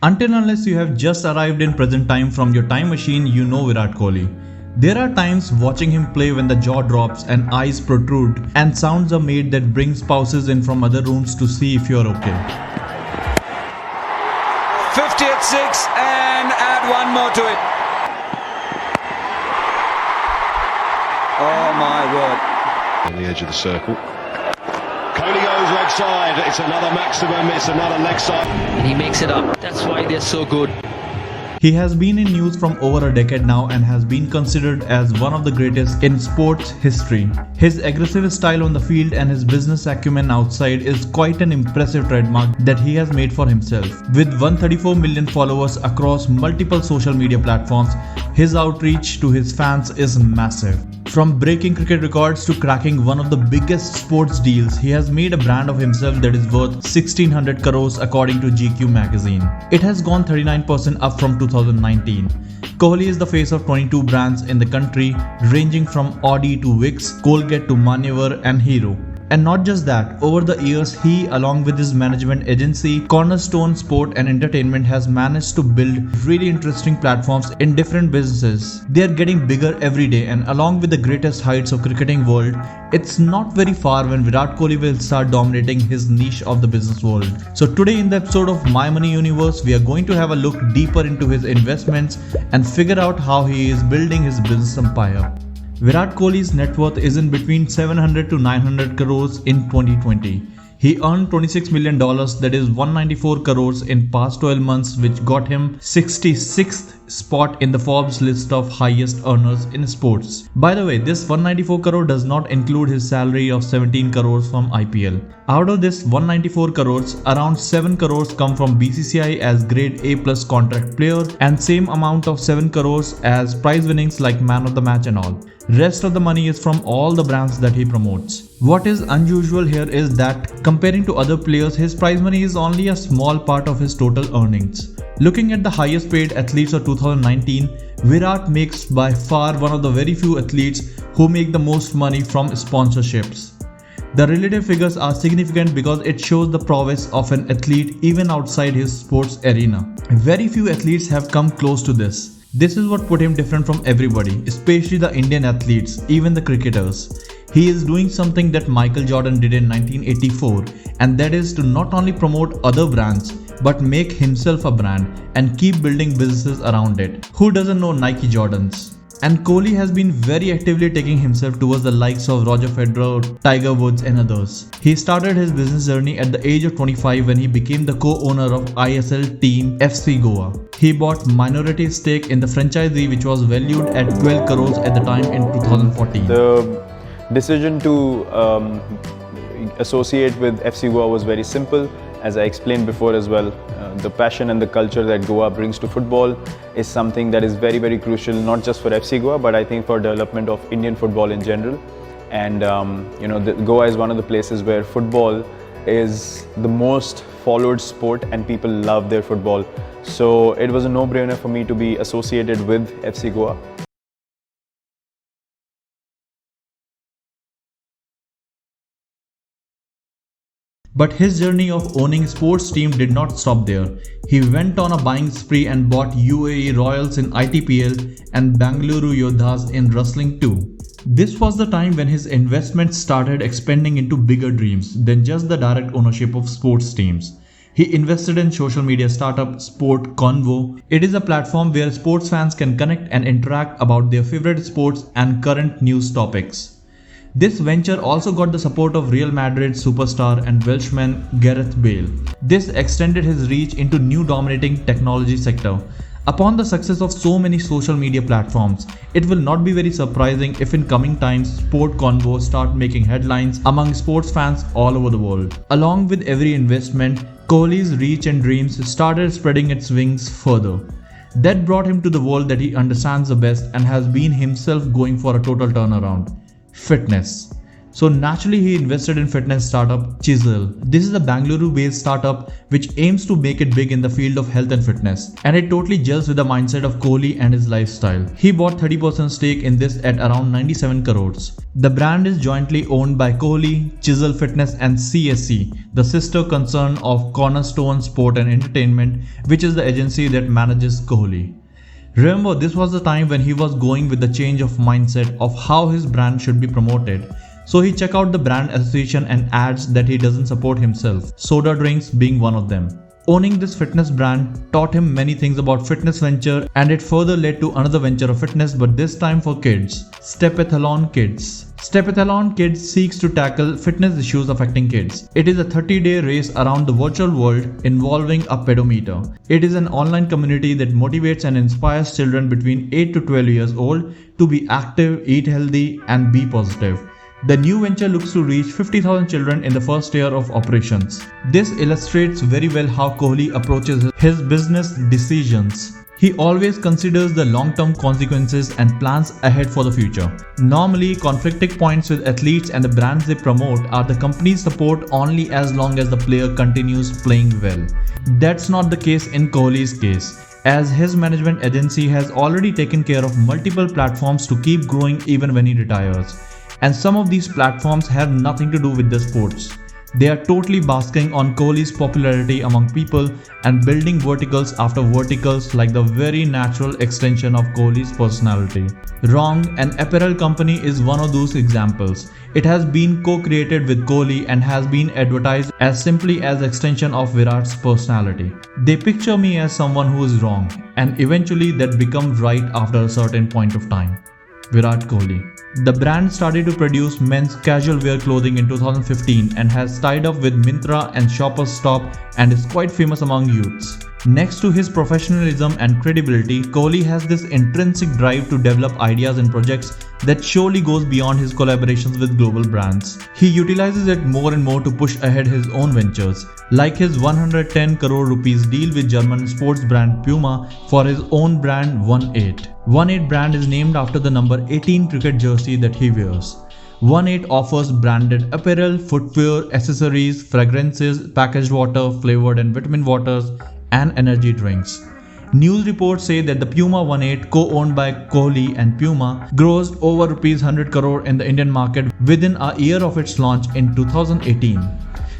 Until unless you have just arrived in present time from your time machine, you know Virat Kohli. There are times watching him play when the jaw drops and eyes protrude and sounds are made that bring spouses in from other rooms to see if you're okay. 50 at 6 and add one more to it. Oh my word. On the edge of the circle. Kohli goes leg side. It's another maximum miss, another leg side. And he makes it up. That's why they're so good. He has been in news from over a decade now and has been considered as one of the greatest in sports history. His aggressive style on the field and his business acumen outside is quite an impressive trademark that he has made for himself. With 134 million followers across multiple social media platforms, his outreach to his fans is massive. From breaking cricket records to cracking one of the biggest sports deals, he has made a brand of himself that is worth 1600 crores according to GQ magazine. It has gone 39% up from 2019. Kohli is the face of 22 brands in the country, ranging from Audi to Vicks, Colgate to Maneuver and Hero. And not just that, over the years he, along with his management agency, Cornerstone Sport and Entertainment, has managed to build really interesting platforms in different businesses. They are getting bigger every day, and along with the greatest heights of cricketing world, it's not very far when Virat Kohli will start dominating his niche of the business world. So today in the episode of My Money Universe, we are going to have a look deeper into his investments and figure out how he is building his business empire. Virat Kohli's net worth is in between 700 to 900 crores in 2020. He earned $26 million, that is 194 crores in past 12 months, which got him 66th spot in the Forbes list of highest earners in sports. By the way, this 194 crore does not include his salary of 17 crores from IPL. Out of this 194 crores, around 7 crores come from BCCI as grade A plus contract player and same amount of 7 crores as prize winnings like man of the match and all. Rest of the money is from all the brands that he promotes. What is unusual here is that comparing to other players, his prize money is only a small part of his total earnings. Looking at the highest paid athletes of 2019, Virat makes by far one of the very few athletes who make the most money from sponsorships. The relative figures are significant because it shows the prowess of an athlete even outside his sports arena. Very few athletes have come close to this. This is what put him different from everybody, especially the Indian athletes, even the cricketers. He is doing something that Michael Jordan did in 1984, and that is to not only promote other brands, but make himself a brand and keep building businesses around it. Who doesn't know Nike Jordans? And Kohli has been very actively taking himself towards the likes of Roger Federer, Tiger Woods and others. He started his business journey at the age of 25 when he became the co-owner of ISL team FC Goa. He bought minority stake in the franchisee, which was valued at 12 crores at the time in 2014. The decision to associate with FC Goa was very simple. As I explained before as well, the passion and the culture that Goa brings to football is something that is very, very crucial, not just for FC Goa, but I think for development of Indian football in general. And Goa is one of the places where football is the most followed sport and people love their football. So it was a no-brainer for me to be associated with FC Goa. But his journey of owning sports team did not stop there. He went on a buying spree and bought UAE Royals in ITPL and Bengaluru Yodhas in wrestling too. This was the time when his investments started expanding into bigger dreams than just the direct ownership of sports teams. He invested in social media startup Sport Convo. It is a platform where sports fans can connect and interact about their favorite sports and current news topics. This venture also got the support of Real Madrid superstar and Welshman Gareth Bale. This extended his reach into new dominating technology sector. Upon the success of so many social media platforms, it will not be very surprising if in coming times Sport Convo start making headlines among sports fans all over the world. Along with every investment, Kohli's reach and dreams started spreading its wings further. That brought him to the world that he understands the best and has been himself going for a total turnaround. Fitness. So naturally he invested in fitness startup Chisel. This is a Bangalore-based startup which aims to make it big in the field of health and fitness, and it totally gels with the mindset of Kohli and his lifestyle. He bought 30% stake in this at around 97 crores. The brand is jointly owned by Kohli, Chisel Fitness and CSC, the sister concern of Cornerstone Sport and Entertainment, which is the agency that manages Kohli. Remember, this was the time when he was going with the change of mindset of how his brand should be promoted. So he checked out the brand association and ads that he doesn't support himself, soda drinks being one of them. Owning this fitness brand taught him many things about fitness venture, and it further led to another venture of fitness, but this time for kids, Stepathlon Kids. Stepathlon Kids seeks to tackle fitness issues affecting kids. It is a 30-day race around the virtual world involving a pedometer. It is an online community that motivates and inspires children between 8 to 12 years old to be active, eat healthy and be positive. The new venture looks to reach 50,000 children in the first year of operations. This illustrates very well how Kohli approaches his business decisions. He always considers the long-term consequences and plans ahead for the future. Normally, conflicting points with athletes and the brands they promote are the company's support only as long as the player continues playing well. That's not the case in Kohli's case, as his management agency has already taken care of multiple platforms to keep growing even when he retires. And some of these platforms have nothing to do with the sports. They are totally basking on Kohli's popularity among people and building verticals after verticals like the very natural extension of Kohli's personality. Wrong, an apparel company is one of those examples. It has been co-created with Kohli and has been advertised as simply as extension of Virat's personality. They picture me as someone who is wrong, and eventually that becomes right after a certain point of time. Virat Kohli. The brand started to produce men's casual wear clothing in 2015 and has tied up with Myntra and Shoppers Stop and is quite famous among youths. Next to his professionalism and credibility, Kohli has this intrinsic drive to develop ideas and projects that surely goes beyond his collaborations with global brands. He utilizes it more and more to push ahead his own ventures, like his 110 crore rupees deal with German sports brand Puma for his own brand 18. 18 brand is named after the number 18 cricket jersey that he wears. 18 offers branded apparel, footwear, accessories, fragrances, packaged water, flavored and vitamin waters, and energy drinks. News reports say that the Puma 18, co-owned by Kohli and Puma, grossed over Rs 100 crore in the Indian market within a year of its launch in 2018.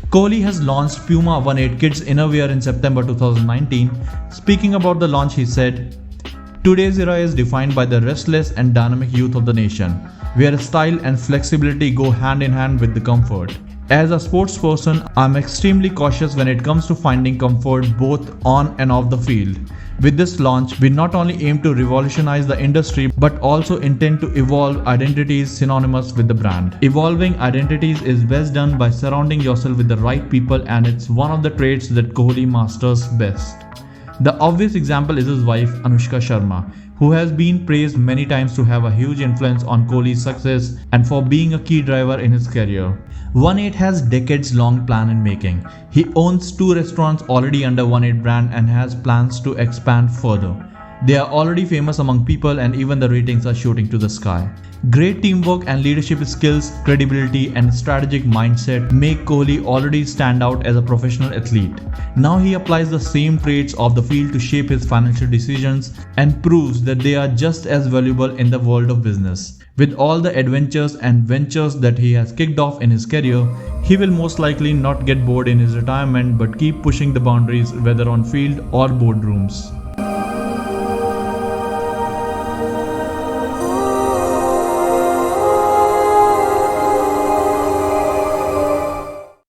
Kohli has launched Puma 18 Kids Innerwear in September 2019. Speaking about the launch, he said, "Today's era is defined by the restless and dynamic youth of the nation, where style and flexibility go hand in hand with the comfort. As a sports person, I'm extremely cautious when it comes to finding comfort both on and off the field. With this launch, we not only aim to revolutionize the industry but also intend to evolve identities synonymous with the brand. Evolving identities is best done by surrounding yourself with the right people, and it's one of the traits that Kohli masters best." The obvious example is his wife Anushka Sharma, who has been praised many times to have a huge influence on Kohli's success and for being a key driver in his career. 18 has decades-long plan in making. He owns 2 restaurants already under 18 brand and has plans to expand further. They are already famous among people and even the ratings are shooting to the sky. Great teamwork and leadership skills, credibility and strategic mindset make Kohli already stand out as a professional athlete. Now he applies the same traits of the field to shape his financial decisions and proves that they are just as valuable in the world of business. With all the adventures and ventures that he has kicked off in his career, he will most likely not get bored in his retirement but keep pushing the boundaries, whether on field or boardrooms.